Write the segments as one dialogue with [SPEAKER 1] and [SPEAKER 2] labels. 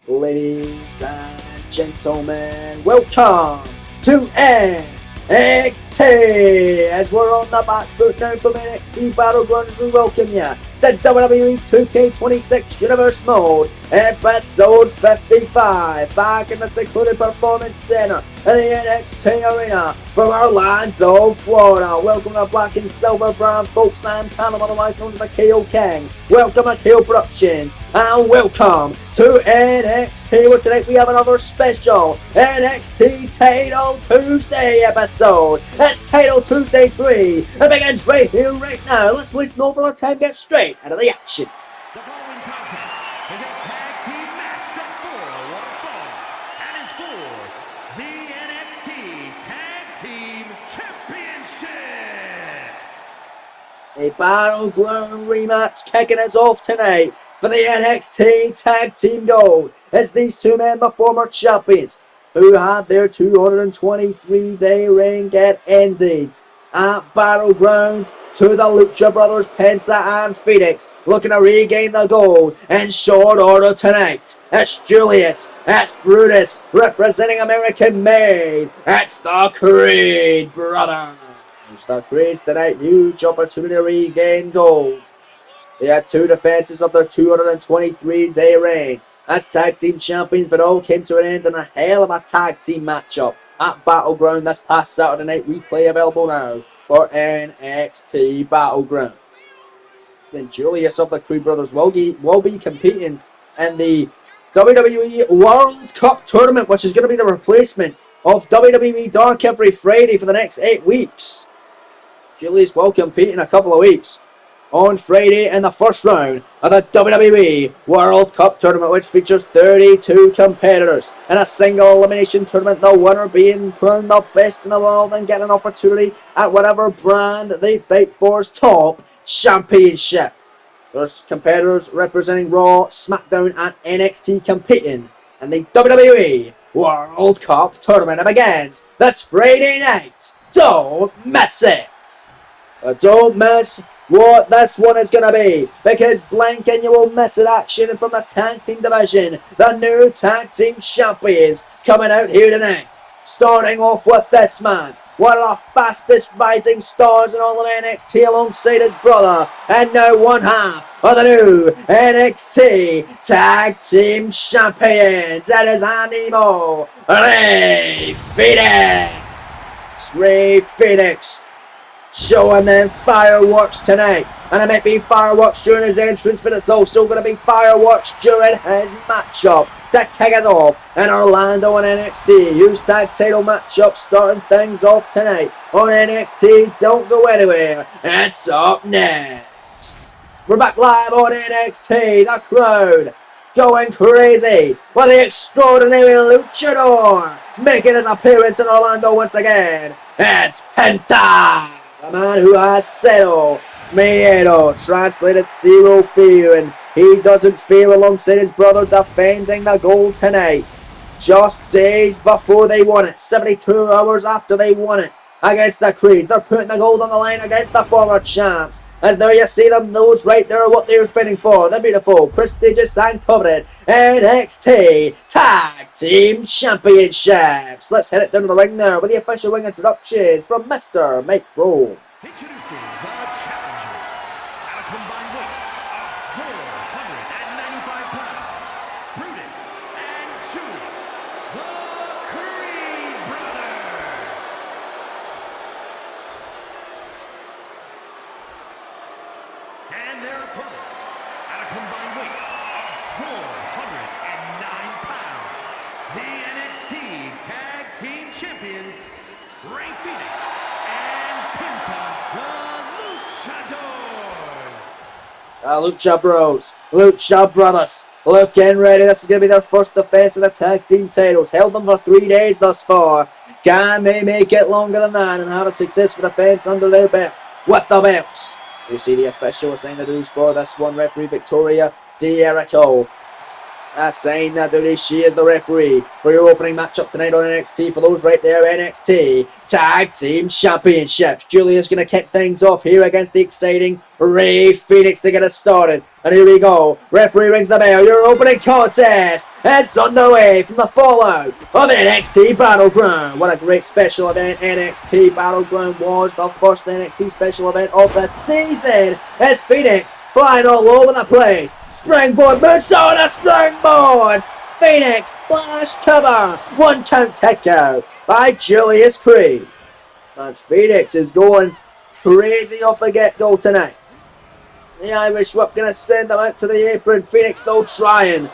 [SPEAKER 1] Ladies and gentlemen, welcome to NXT! As we're on the back foot now from NXT Battlegrounds, we welcome you to WWE 2K26 Universe Mode, episode 55, back in the secluded performance center in the NXT arena from Orlando, Florida. Welcome to Black and Silver brand folks. I'm Callum, otherwise known as the KO King. Welcome to KO Productions, and welcome to NXT, where tonight we have another special NXT Title Tuesday episode. It's Title Tuesday 3. It begins right here, right now. Let's waste no further time, get straight out of the action.
[SPEAKER 2] The following contest is a tag team match set for one fall and is for the NXT Tag Team Championship.
[SPEAKER 1] A Battleground rematch kicking us off tonight for the NXT Tag Team Gold. As these two men, the former champions, who had their 223-day reign get ended at Battleground to the Lucha Brothers, Penta and Phoenix, looking to regain the gold in short order tonight. It's Julius, it's Brutus, representing American Made. It's the Creed Brothers. The Creeds tonight, huge opportunity to regain gold. They had two defenses of their 223-day reign as tag team champions, but all came to an end in a hell of a tag team matchup at Battleground this past Saturday night. Replay available now for NXT Battlegrounds. Then Julius of the Creed Brothers will be competing in the WWE World Cup Tournament, which is going to be the replacement of WWE Dark every Friday for the next 8 weeks. Julius will compete in a couple of weeks on Friday in the first round of the WWE World Cup Tournament, which features 32 competitors in a single elimination tournament, the winner being crowned the best in the world and getting an opportunity at whatever brand they fight for's top championship. There's competitors representing Raw, SmackDown and NXT competing in the WWE World Cup Tournament. It begins this Friday night. Don't miss it! Don't miss what this one is going to be, because blank and you will miss it. Action from the tag team division, the new tag team champions coming out here tonight. Starting off with this man, one of the fastest rising stars in all of NXT, alongside his brother, and now one half of the new NXT tag team champions. That is Animo Ray Phoenix. Ray Phoenix showing them fireworks tonight, and it might be fireworks during his entrance, but it's also going to be fireworks during his matchup to kick it off in Orlando and NXT. Huge tag title matchup starting things off tonight on NXT. Don't go anywhere, it's up next. We're back live on NXT. The crowd going crazy with the extraordinary luchador making his appearance in Orlando once again. It's Penta, the man who has cero miedo, translated zero fear, and he doesn't fear, alongside his brother defending the gold tonight. Just days before they won it, 72 hours after they won it against the Creeds, they're putting the gold on the line against the former champs. As there you see them, those right there, what they're fighting for. The beautiful, prestigious and coveted NXT Tag Team Championships. Let's head it down to the ring there with the official ring introductions from Mr. Mike Rowe.
[SPEAKER 2] Introducing the challengers at a combined weight of 495 pounds, Brutus and Julius, the Creed Brothers. And their opponents at a combined weight of 409 pounds, the NXT Tag Team Champions, Ray Phoenix and Penta, the Luchadors.
[SPEAKER 1] Lucha Bros, Lucha Brothers, looking ready. This is going to be their first defense of the tag team titles. Held them for 3 days thus far. Can they make it longer than that and have a successful defense under their belt with the belts? You see the official assigning the duties for this one, referee Victoria D'Erico. Assigning the duties, she is the referee for your opening matchup tonight on NXT. For those right there, NXT Tag Team Championships. Julius going to kick things off here against the exciting Rey Fenix to get us started. And here we go. Referee rings the bell. Your opening contest is underway from the fallout of NXT Battleground. What a great special event NXT Battleground was. The first NXT special event of the season. As Fenix flying all over the place. Springboard moonsault, a springboard. Fenix splash cover. 1 count kick out by Julius Creed. And Fenix is going crazy off the get-go tonight. The Irish Whip going to send them out to the apron. Fenix though trying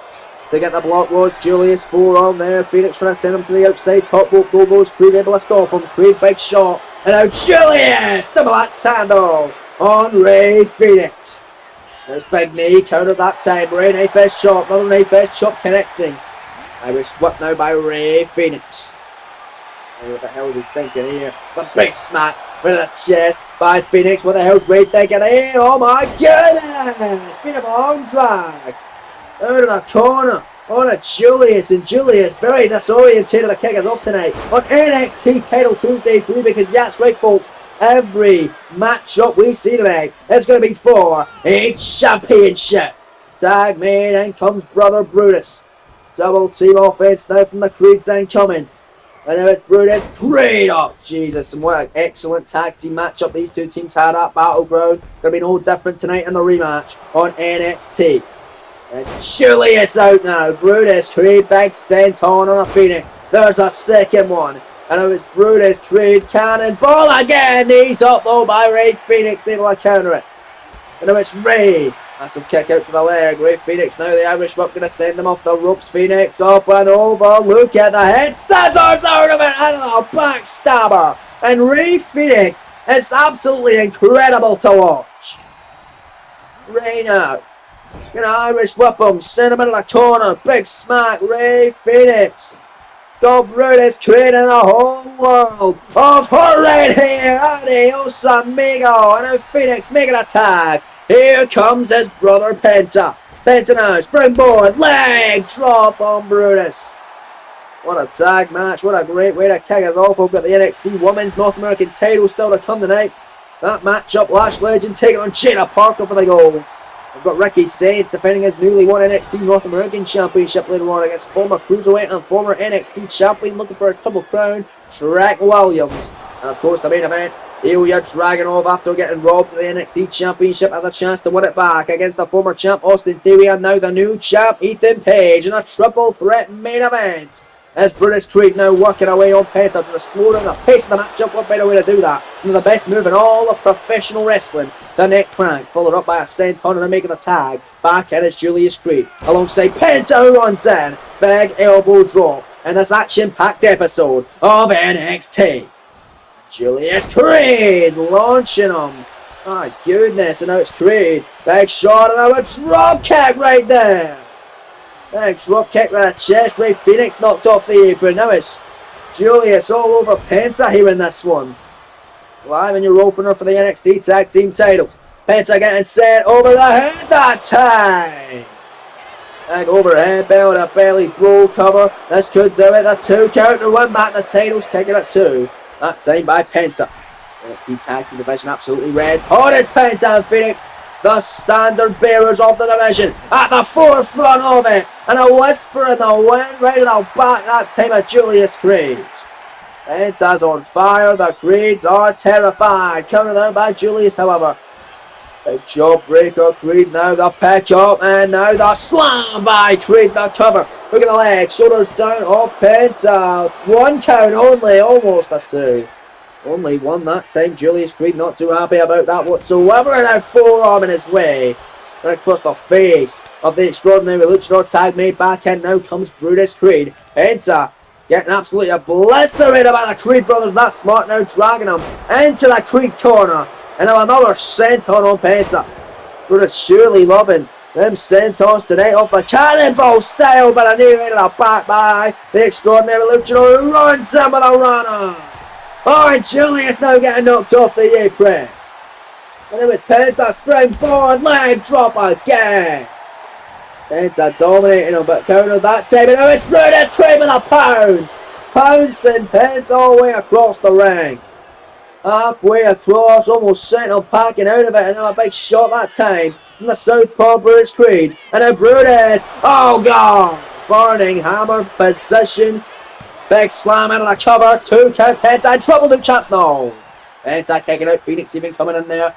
[SPEAKER 1] to get the block. Was Julius forearm there. Fenix trying to send him to the outside. Top rope goes. Creed able to stop him. Creed big shot. And now Julius, the black sandal on Rey Fenix. There's big knee counter that time. Rey knife edge chop. Another knife edge chop connecting. Irish Whip now by Rey Fenix. What the hell is he thinking here? The big smack with the chest by Fenix. What the hell's Rey thinking here? Oh my goodness! Bit of an arm drag. Out of the corner. On a Julius. And Julius very disorientated to kick us off tonight on NXT Title Tuesday 3. Because that's right, folks. Every matchup we see tonight is going to be for a championship. Tag made. In comes Brother Brutus. Double team offense now from the Creeds incoming. And now it's Brutus Creed. Oh, Jesus. And what an excellent tag team matchup these two teams had at Battleground. Going to be no different tonight in the rematch on NXT. And Julius out now. Brutus Creed, big senton on a Fenix. There's a second one. And now it's Brutus Creed, cannonball again. Knees up though by Rey Fenix, able to counter it. And now it's Rey. Massive kick out to the leg. Rey Fenix now. The Irish Whip going to send them off the ropes. Fenix up and over. Look at the head. Scissors out of it. And a backstabber. And Rey Fenix is absolutely incredible to watch. Rey now. Going to Irish Whip him. Send him into the corner. Big smack. Rey Fenix. Got Brutus creating a whole world of her right here. Adios amigo. And now Fenix making a tag. Here comes his brother Penta. Penta now, springboard, leg drop on Brutus. What a tag match. What a great way to kick us off. We've got the NXT Women's North American title still to come tonight. That matchup, Lash Legend taking on Jada Parker for the gold. We've got Ricky Saints defending his newly won NXT North American Championship later on against former Cruiserweight and former NXT Champion looking for his Triple Crown, Trek Williams. And of course the main event, Ilya Dragunov, after getting robbed of the NXT Championship, has a chance to win it back against the former champ Austin Theory and now the new champ Ethan Page in a triple threat main event. As Brutus Creed now working away on Penta to slow down the pace of the matchup. What better way to do that than the best move in all of professional wrestling, the neck crank, followed up by a senton and making the tag. Back in is Julius Creed alongside Penta, who runs in. Big elbow drop in this action-packed episode of NXT. Julius Creed launching him. My goodness, and now it's Creed. Big shot and now a drop kick right there. Big drop kick with the chest. Rey Fenix knocked off the apron. Now it's Julius all over Penta here in this one. Live in your opener for the NXT Tag Team titles. Penta getting set over the head that time. Big overhead bell and a belly throw cover. This could do it. The 2 count to win back the titles. Kicking at 2. That time by Penta. NXT Tag Team division absolutely red hot as Penta and Phoenix, the standard bearers of the division, at the forefront of it. And a whisper in the wind right in the back that time of Julius Creed. Penta's on fire. The Creeds are terrified. Counter down by Julius, however. Big jawbreaker. Creed now the pick up. And now the slam by Creed. The cover. Look at the leg. Shoulders down off Penta. 1 count only. Almost a 2. Only 1 that time. Julius Creed not too happy about that whatsoever. And now forearm in his way. Right across the face of the extraordinary luchador. Tag made back in. Now comes Brutus Creed. Penta getting absolutely obliterated by the Creed brothers. That's smart now. Dragging him into the Creed corner. And now another senton on Penta. Brutus surely loving them sentons tonight off the cannonball style, but a knee right in the back by the extraordinary luchador who runs in with a runner. Oh, and Julius now getting knocked off the apron. And it was Penta springboard leg drop again. Penta dominating him, but countered that time. And now it's Brutus Creed with a pounce. Pouncing Penta all the way across the ring. halfway across, almost sent him packing out of it, and a big shot that time from the southpaw Brutus Creed. And now Brutus, oh god, burning hammer position, big slam into the cover, 2 count, Penta in trouble, new champs, no. Penta kicking out, Phoenix even coming in there.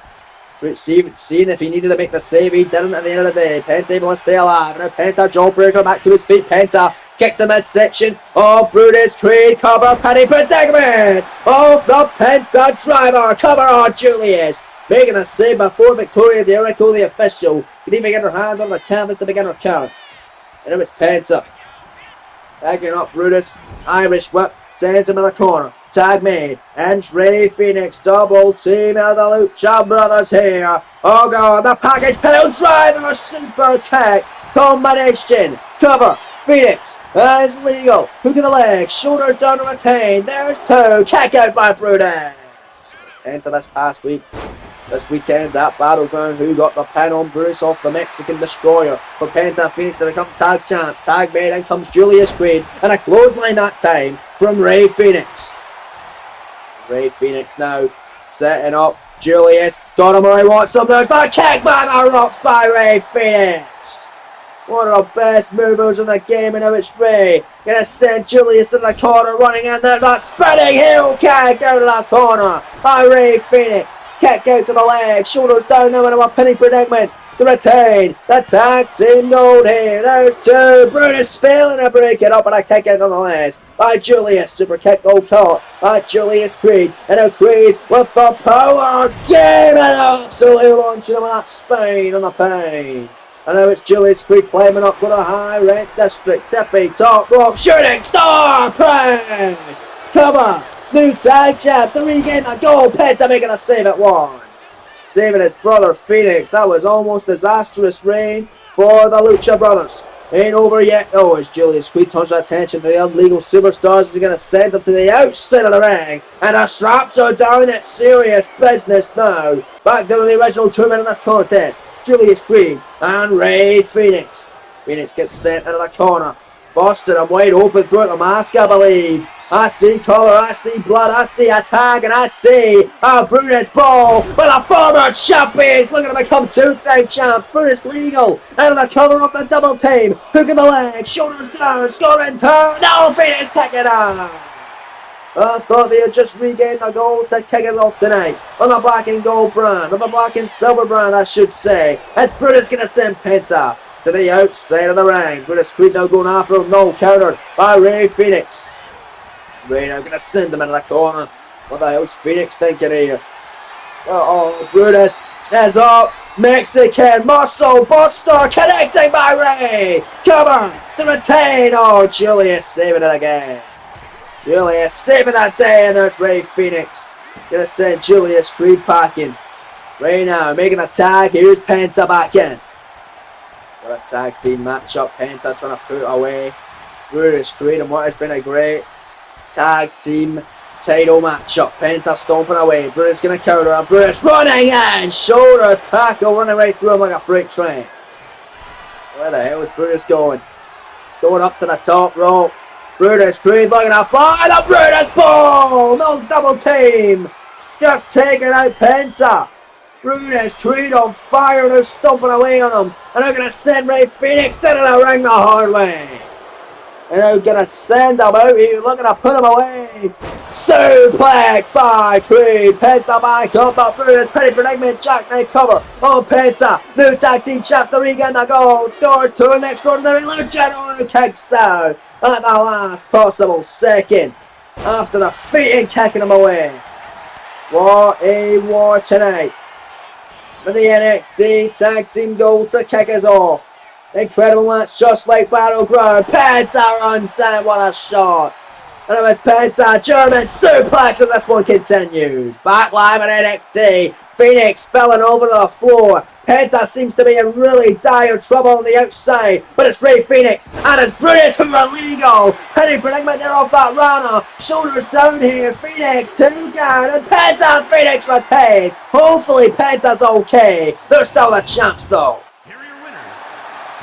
[SPEAKER 1] Seeing if he needed to make the save, he didn't at the end of the day. Penta able to stay alive. Now Penta, jawbreaker back to his feet. Penta kicked to midsection. Oh, Brutus Creed cover, penny predicament. Off the Penta driver, cover on Julius. Making a save before Victoria Jericho, the official, could even get her hand on the canvas to begin her count. And it was Penta. Tagging up Brutus, Irish whip, sends him in the corner. Tag made, and Rey Fenix double team of the Lucha Brothers here. Oh god, the package pedal driver, super kick, combination, cover, Phoenix, is legal, hook of the leg, shoulders down to retain, there's 2, kick out by Brutus. Into this past week. This weekend at Battleground, who got the pin on Bruce off the Mexican Destroyer. For Penta and Phoenix to become tag champs. Tag made, in comes Julius Creed. And a clothesline that time from Rey Fenix. Rey Fenix now setting up Julius. Got him where he wants him. There's the kick by the Rocks by Rey Fenix. One of the best movers in the game, and now it's Rey. Gonna send Julius in the corner, running in there. That spinning heel kick out of the corner by Rey Fenix. Kick out to the leg, shoulders down now into a pinning predicament to retain the tag team gold here. There's 2, Brutus failing to break it up, and a kick out on the legs by Julius. Super kick gold caught by Julius Creed, and now Creed with the power game, and absolutely launching him with that spine on the pain. And now it's Julius Creed climbing up with a high red district, tippy, top rope, shooting star press, cover. New tag champs to regain the gold. Penta making a save at 1. Saving his brother Phoenix. That was almost disastrous reign for the Lucha Brothers. Ain't over yet though as Julius Creed turns our attention to the illegal superstars. He's going to send them to the outside of the ring. And the straps are down. It's serious business now. Back to the original 2 men in this contest. Julius Creed and Rey Fenix. Phoenix gets sent into the corner. Busted him wide open throughout the mask, I believe. I see colour, I see blood, I see a tag, and I see a Brutus Ball with a former champions looking to become 2 tag champs. Brutus legal out of the cover of the double team. Hook in the leg, shoulders down, scoring turn. Now Phoenix kicking out. I thought they had just regained the gold to kick it off tonight on the black and gold brand, on the black and silver brand, I should say. As Brutus going to send Penta to the outside of the ring. Brutus Creed now going after him, no, countered by Rey Fenix. Rey now going to send him into the corner. What the hell's Phoenix thinking here? Oh, Brutus is up. Mexican muscle buster connecting by Rey. Cover to retain. Oh, Julius saving it again. Julius saving that day, and there's Rey Fenix. Gonna send Julius Creed packing. Rey now making the tag. Here's Penta back in. What a tag team matchup. Penta trying to put away Brutus Creed and what has been a great tag team title matchup. Penta stomping away. Brutus going to counter and Brutus running in. Shoulder tackle running right through him like a freight train. Where the hell is Brutus going? Going up to the top rope. Brutus Creed looking to fly. The Brutus Ball. No double team. Just taking out Penta. Brutus Creed on fire. They're stomping away on him. And they're going to send Rey Fenix into the ring the hard way. And they're going to send him out here, looking to put him away. Suplex by Creed. Penta back up, but Brutus pretty predicament. Jackknife cover on Penta. New tag team champs to regain the gold. Scores 2 an extraordinary Luchador who kicks out at the last possible second after the feet and kicking him away. What a war tonight. For the NXT tag team gold to kick us off. Incredible match, just like Battleground. Penta runs in, what a shot. And it was Penta, German suplex, and this one continues. Back live at NXT. Phoenix spilling over to the floor. Penta seems to be in really dire trouble on the outside, but it's Rey Fenix and it's Brutus who are legal. Penny predicament there off that Rana. Shoulders down here. Phoenix 2 down, and Penta and Phoenix retain. Hopefully Penta's okay. They're still the champs though.
[SPEAKER 2] Here are your winners,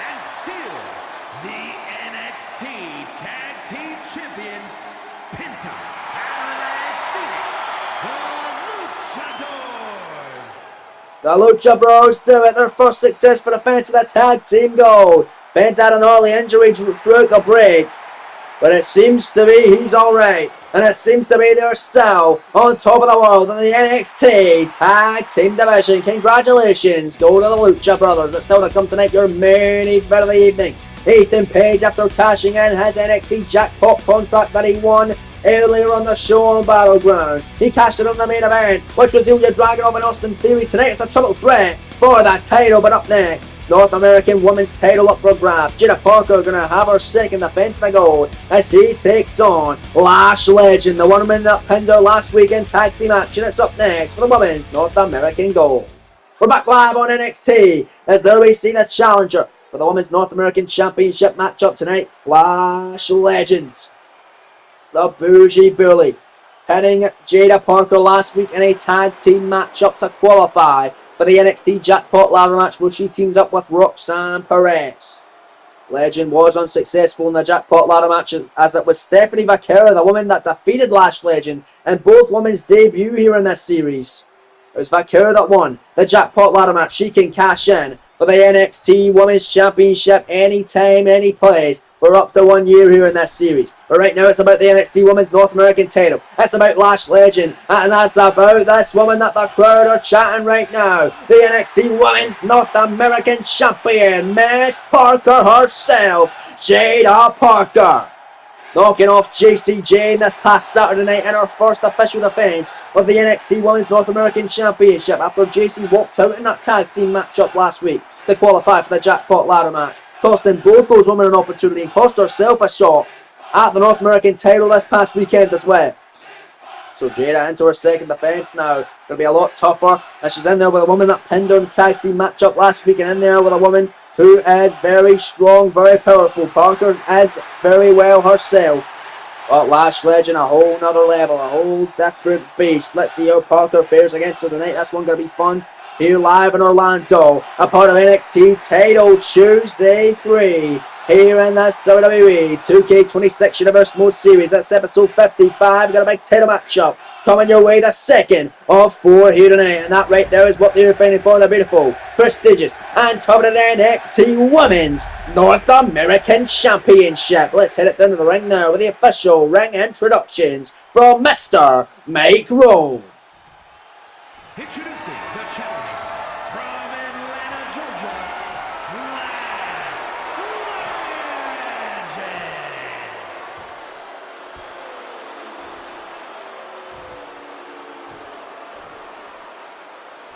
[SPEAKER 2] and still the NXT Tag Team Champions, Penta and Rey Fenix, the
[SPEAKER 1] The Lucha Bros do it. Their first successful defense of the tag team gold. Ben's had an early injury throughout the break, but it seems to be he's alright. And it seems to be they're still on top of the world in the NXT Tag Team Division. Congratulations go to the Lucha Brothers. But still to come tonight, your main event of the evening. Ethan Page, after cashing in his NXT jackpot contract that he won earlier on the show on Battleground. He cashed it on the main event, which was Ilya Dragunov and Austin Theory. Tonight it's the triple threat for that title, but up next, North American Women's title up for grabs. Jada Parker going to have her second defense of the gold as she takes on Lash Legend, the woman that pinned her last week in tag team action. It's up next for the Women's North American gold. We're back live on NXT as there we see the challenger for the Women's North American Championship matchup tonight, Lash Legend, the Bougie Bully, pinning Jada Parker last week in a tag team matchup to qualify for the NXT Jackpot ladder match where she teamed up with Roxanne Perez. Legend was unsuccessful in the Jackpot ladder match as it was Stephanie Vaquera, the woman that defeated Lash Legend in both women's debut here in this series. It was Vaquera that won the Jackpot ladder match. She can cash in for the NXT Women's Championship anytime, any place. We're up to 1 year here in this series. But right now it's about the NXT Women's North American title. It's about Lash Legend. And that's about this woman that the crowd are chatting right now. The NXT Women's North American Champion, Miss Parker herself, Jada Parker. Knocking off JC Jane this past Saturday night in her first official defense of the NXT Women's North American Championship after JC walked out in that tag team matchup last week to qualify for the Jackpot ladder match, costing both those women an opportunity and cost herself a shot at the North American title this past weekend as well. So Jada into her second defense now. Going to be a lot tougher as she's in there with a woman that pinned her in the tag team matchup last week and in there with a woman who is very strong, very powerful. Parker is very well herself. But Lash Legend, a whole nother level, a whole different beast. Let's see how Parker fares against her tonight. This one going to be fun. Here live in Orlando, a part of NXT Title Tuesday 3. Here in this WWE 2K26 Universe Mode Series. That's episode 55. Got a big title matchup coming your way, the second of 4 here tonight. And that right there is what they're fighting for, the beautiful, prestigious, and coveted NXT Women's North American Championship. Let's head it down to the ring now with the official ring introductions from Mr. Mike Rowe.
[SPEAKER 2] Introducing the challenger from Atlanta, Georgia, Lash Legend.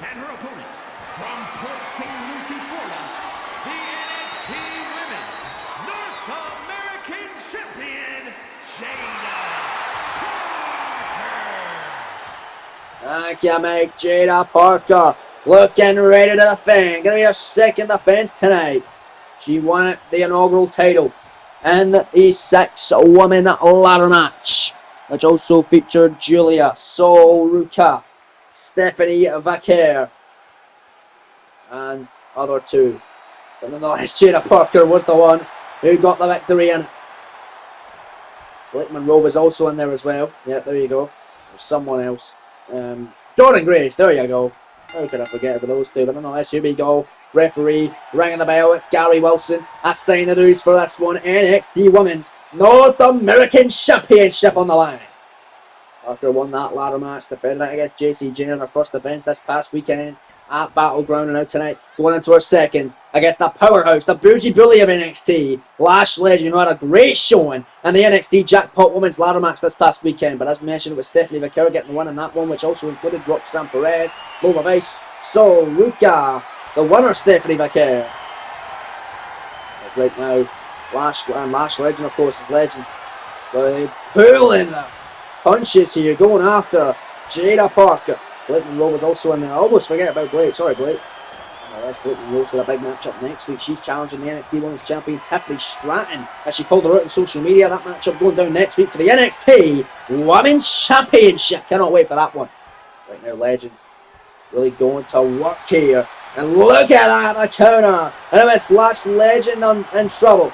[SPEAKER 2] And her opponent from Port St. Lucie, Florida, the NXT Women's North American Champion, Jada Parker.
[SPEAKER 1] Thank you, Mike. Jada Parker looking ready to defend. Gonna be her second defense tonight. She won the inaugural title in the 6-woman ladder match, which also featured Julia Soruka, Stephanie Vaquer, and other two. But nonetheless, Jada Parker was the one who got the victory, and Blake Monroe was also in there as well. Yeah, there you go. There's someone else. Jordan Grace, there you go. How could I forget about those two? But nonetheless, here we go. Referee ringing the bell. It's Gary Wilson. I sign the news for this one. NXT Women's North American Championship on the line. Parker won that ladder match, defending it against JC Jane in her first defense this past weekend at Battleground, and now tonight going into her second against the powerhouse, the bougie bully of NXT, Lash Legend, who had a great showing in the NXT Jackpot Women's ladder match this past weekend. But as mentioned, it was Stephanie Vaquera getting the win in that one, which also included Roxanne Perez, Lola Vice, Soruka, the winner Stephanie Vaquera. As right now, Lash Legend, of course, is Legend. But pulling the punches here, going after Jada Parker. Blake Monroe was also in there. I almost forget about Blake. Sorry, Blake. That's Blake Monroe for a big matchup next week. She's challenging the NXT Women's Champion Tiffany Stratton, as she called her out on social media. That matchup going down next week for the NXT Women's Championship. Cannot wait for that one. Right now, Legend really going to work here. And look at that, the counter. And it's Lash Legend in trouble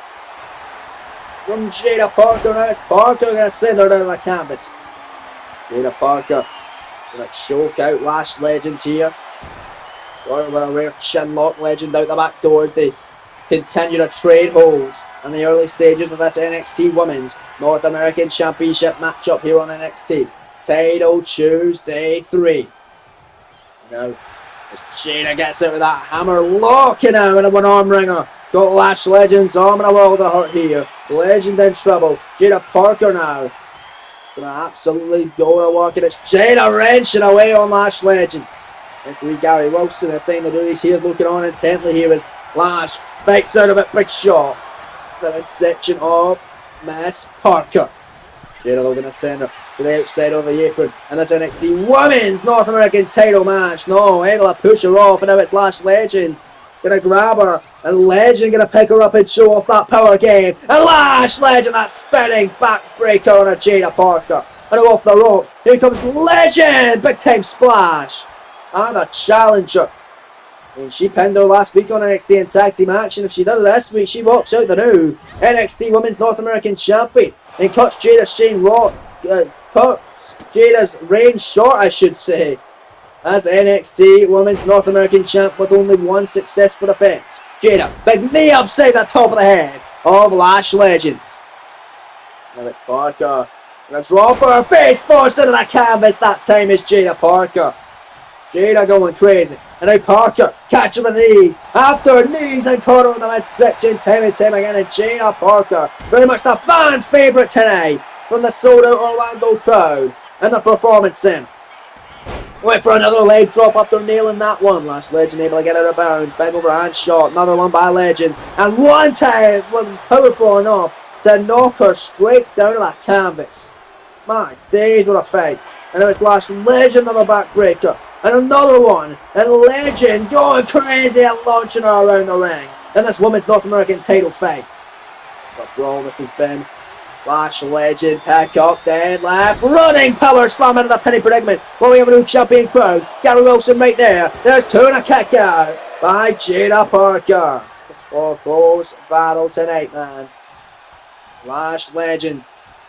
[SPEAKER 1] from Jada Parker. Now it's Parker going to send her down the canvas. Jada Parker going to choke out Lash Legend here. With a rare chin lock, Legend out the back door as they continue to trade holds in the early stages of this NXT Women's North American Championship matchup here on NXT. Title Tuesday 3. Now, as Jada gets out with that hammer, locking out with a one-arm ringer. Got Lash Legend's arm in a world of hurt here. Legend in trouble. Jada Parker now. Gonna absolutely go to work, and it's Jada wrenching away on Lash Legend. Referee Gary Wilson is saying the duties here, looking on intently here as Lash bites out of it, big shot. It's the midsection of Miss Parker. Jada looking to send her to the outside of the apron, and this NXT Women's North American title match. No, able to push her off, and now it's Lash Legend. Gonna grab her, and Legend gonna pick her up and show off that power game. And Lash Legend, that spinning backbreaker on a Jada Parker. And off the ropes, here comes Legend, big time splash. And a challenger. And she pinned her last week on NXT and Tag Team Action. If she does it this week, she walks out the new NXT Women's North American Champion and cuts Jada's reign short, I should say, as NXT Women's North American Champ with only one successful defense. Jada, big knee upside the top of the head of Lash Legend. Now it's Parker. Gonna drop her face first into the canvas. That time is Jada Parker. Jada going crazy. And now Parker catching the knees. After knees and corner in the midsection time and time again. And Jada Parker, very much the fan favourite tonight from the sold out Orlando crowd and the Performance Center. Went for another leg drop after nailing that one. Lash Legend able to get out of bounds. Bang overhand shot. Another one by Legend. And one time was powerful enough to knock her straight down to that canvas. My days, what a fight. And now it's Lash Legend on the backbreaker. And another one. And Legend going crazy and launching her around the ring. And this women's North American title fight. But brawl this has been. Lash Legend pick up, dead left, running power slam into the penny predicament. Well, we have a new champion crowd. Gary Wilson right there. There's two and a kick out by Jada Parker. Oh, close battle tonight, man. Lash Legend.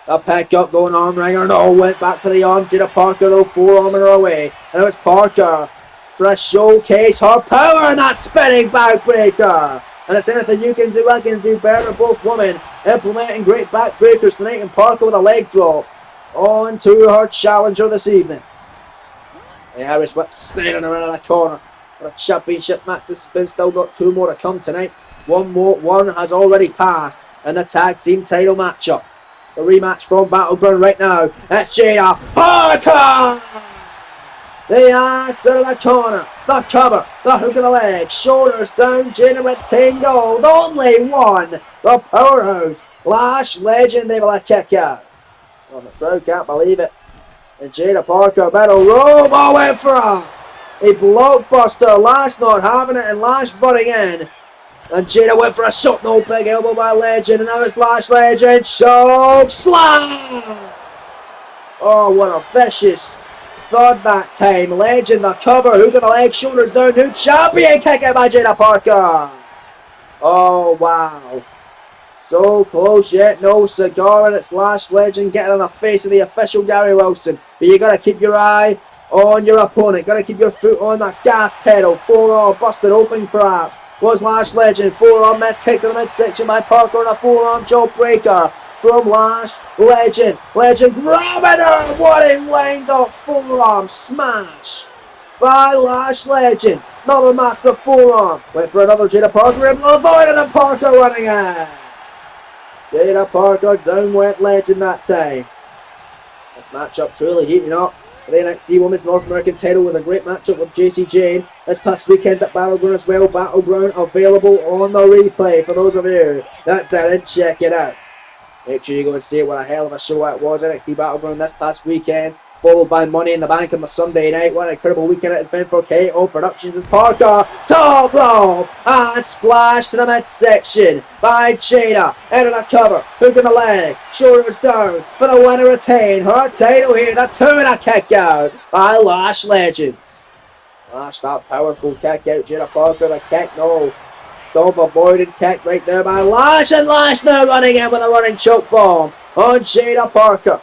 [SPEAKER 1] A pick up going arm ringer. No, went back for the arm. Jada Parker though, forearming her away. And it was Parker trying to showcase her power and that spinning backbreaker. And it's anything you can do, I can do better. Both women implementing great backbreakers tonight. And Parker with a leg drop on to her challenger this evening. The Irish whip sailing around the corner. For a championship match, this has been still got two more to come tonight. One has already passed in the tag team title matchup. The rematch from Battleground right now. That's Jada Parker! The ass out of the corner. The cover. The hook of the leg. Shoulders down. Jada retained gold. Only one. The powerhouse. Lash Legend able to kick out. Well, the crowd can't believe it. And Jada Parker better roll. Oh, went for a blockbuster. Lash not having it and Lash running in. And Jada went for a shot, no big elbow by Legend, and now it's Lash Legend, choke slam! Oh, what a vicious thud that time. Legend, the cover, hook of the leg, shoulders down, new champion kick out by Jada Parker. Oh, wow. So close yet, no cigar, and it's Lash Legend getting in the face of the official Gary Wilson. But you got to keep your eye on your opponent, got to keep your foot on that gas pedal, forearm busted open perhaps. Was Lash Legend, forearm miss kick to the midsection by Parker and a forearm jawbreaker from Lash Legend. Legend grabbing her, what a wind up forearm smash by Lash Legend. Another massive forearm. Went for another Jada Parker, able to avoid it, and Parker running in. Jada Parker down went Legend that time. This matchup truly heating up. The NXT Women's North American title was a great matchup with JC Jane this past weekend at Battleground as well. Battleground available on the replay for those of you that didn't check it out. Make sure you go and see it. What a hell of a show it was. NXT Battleground this past weekend, followed by Money in the Bank on the Sunday night. What an incredible weekend it has been for KO Productions as Parker, top rope, and splash to the midsection by Jada. Into the cover, hook in the leg, shoulders down for the winner retain her title here. The two and a kick out by Lash Legend. Lash that powerful kick out. Jada Parker, the kick, no. Stop avoided kick right there by Lash, and Lash now running in with a running choke bomb on Jada Parker.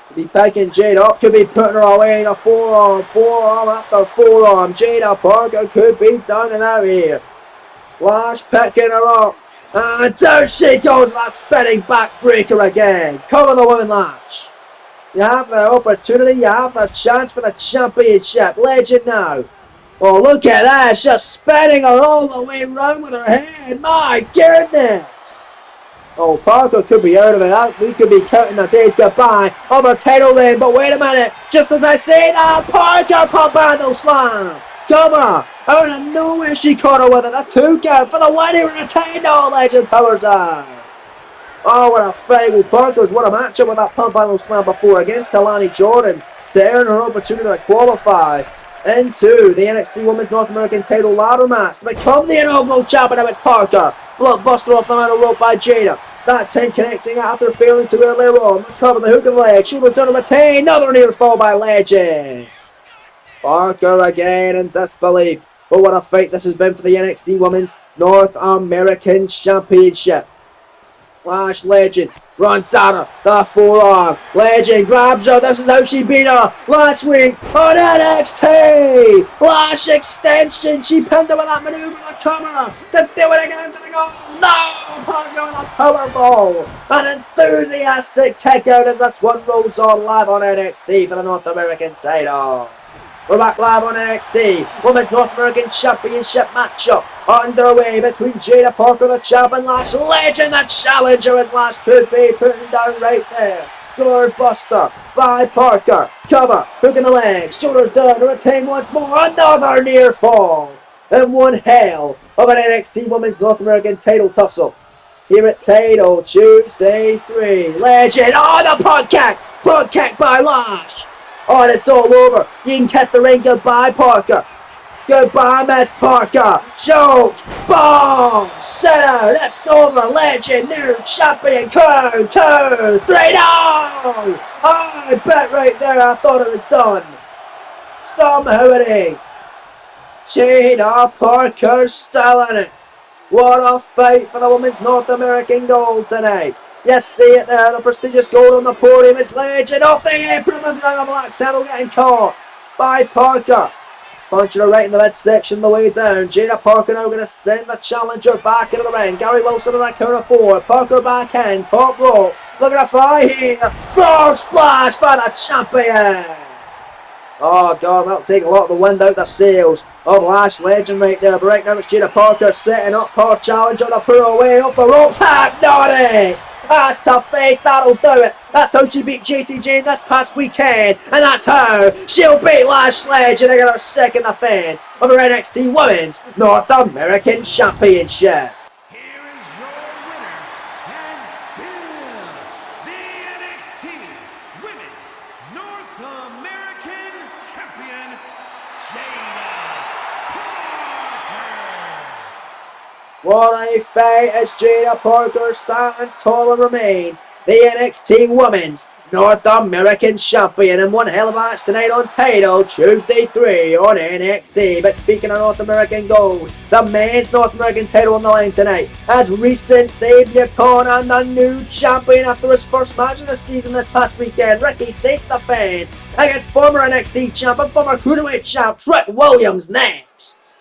[SPEAKER 1] Could be picking Jade up, could be putting her away. The forearm after forearm. Jada Parker could be down and out here. Lash picking her up. And down she goes, that spinning backbreaker again. Cover the woman, Lash. You have the opportunity, you have the chance for the championship. Legend now. Oh, look at that. Just spinning her all the way around with her head. My goodness. Oh, Parker could be out of it. We could be counting the days goodbye of the title reign. But wait a minute. Just as I say that, Parker pump handle slam. Cover. Out of nowhere she caught her with it. A 2 count for the one who retained all Legend powers out. Oh, what a fight. Parker's won a matchup with that pump handle slam before against Kalani Jordan to earn her opportunity to qualify into the NXT Women's North American title ladder match to become the inaugural champion. Now it's Parker. Blockbuster off the middle rope by Jada. That time connecting after failing to earlier on. The cover, the hook and leg. She was going to retain. Another near fall by Legend. Parker again in disbelief. But what a fight this has been for the NXT Women's North American Championship. Lash Legend runs at her, the forearm. Legend grabs her. This is how she beat her last week on NXT. Lash extension. She pinned her with that maneuver to cover to do it again for the goal. No! Parker with a powerball. An enthusiastic kick out, and this one rolls on live on NXT for the North American title. We're back live on NXT. Women's North American Championship matchup underway between Jada Parker, the champ, and Lash Legend, the challenger, as Lash could be putting down right there. Guard buster by Parker. Cover, hook in the legs, shoulders down to retain once more. Another near fall. And one hell of an NXT Women's North American title tussle. Here at Title Tuesday 3. Legend, oh, the punt kick by Lash. Oh, and it's all over. You can kiss the ring. Goodbye, Parker. Goodbye, Miss Parker. Choke. Ball. Center. That's over. Legend. New champion. Crown. 2, 3. No. I bet right there I thought it was done. Somehow it ain't. Jada Parker still in it. What a fight for the Women's North American gold tonight. You see it there, the prestigious gold on the podium is Legend off the apron with a black saddle getting caught by Parker. Punching her right in the midsection the way down. Jada Parker now going to send the challenger back into the ring. Gary Wilson in that corner 4. Parker back in, top rope. Looking to fly here. Frog splash by the champion. Oh God, that'll take a lot of the wind out the sails of Lash Legend right there. But right now it's Jada Parker setting up her challenger to pull her away off the ropes. Have not it. That's tough face, that'll do it. That's how she beat JC Jane this past weekend. And that's how she'll beat Lash Legend and get her second defense of her NXT Women's North American Championship.
[SPEAKER 2] Here is your winner, and still the NXT Women's North American Champion, Jada Parker.
[SPEAKER 1] What a fight as Jada Parker stands tall and remains the NXT Women's North American Champion, and one hell of a match tonight on Title Tuesday 3 on NXT. But speaking of North American gold, the men's North American title on the line tonight as recent debutant and the new champion after his first match of the season this past weekend. Ricky Saints defends against former NXT champ and former Cruiserweight champ Trick Williams next.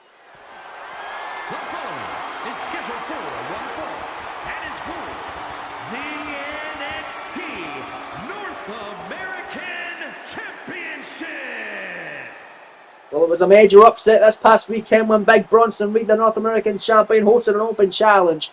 [SPEAKER 2] The following is scheduled for one fall and is for the NXT North American Championship.
[SPEAKER 1] Well, it was a major upset this past weekend when Big Bronson Reed, the North American champion, hosted an open challenge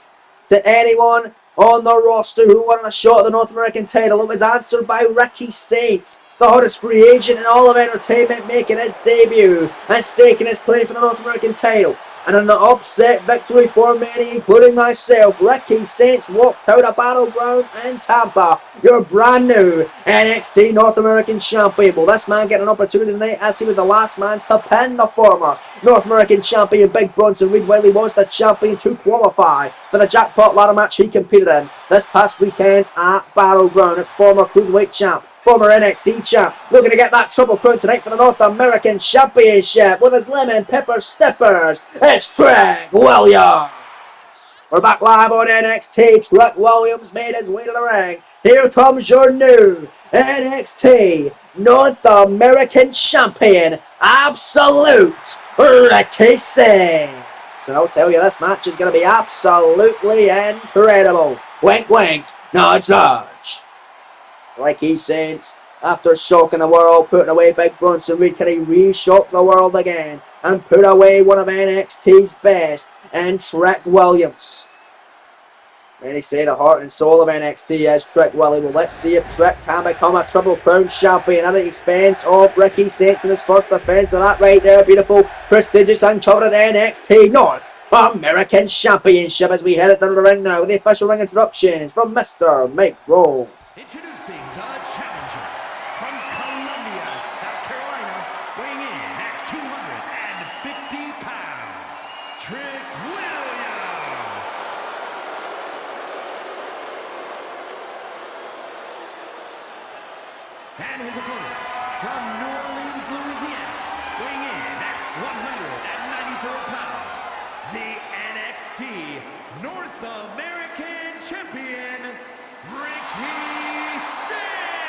[SPEAKER 1] to anyone on the roster who wanted a shot at the North American title. It was answered by Ricky Saints, the hottest free agent in all of entertainment, making his debut and staking his claim for the North American title. And an upset victory for many, including myself, Ricky Saints walked out of Battleground in Tampa, your brand new NXT North American champion. Will this man get an opportunity tonight, as he was the last man to pin the former North American champion Big Bronson Reed while he was the champion to qualify for the jackpot ladder match he competed in this past weekend at Battleground? It's former Cruiserweight champ, former NXT champ, looking to get that triple crown tonight for the North American Championship with his lemon pepper steppers. It's Trick Williams. We're back live on NXT. Trick Williams made his way to the ring. Here comes your new NXT North American Champion, Absolute Ricky Singh. And I'll tell you, this match is going to be absolutely incredible. Wink, wink, nudge, nudge. Ricky Saints, after shocking the world, putting away Big Bronson Reed, can he re-shock the world again and put away one of NXT's best in Trick Williams? Many say the heart and soul of NXT is Trick Willie. Well, let's see if Trick can become a Triple Crown champion at the expense of Ricky Saints in his first defense of that right there. Beautiful, prestigious, uncovered NXT North American Championship as we head it down the ring now with the official ring introductions from Mr. Mike Rowe.
[SPEAKER 2] Introducing the challenger from Columbia, South Carolina, weighing in at 250 pounds, Trick Williams. And his opponent from New Orleans, Louisiana, weighing in at 194 pounds, the NXT North American Champion, Ricky Saints.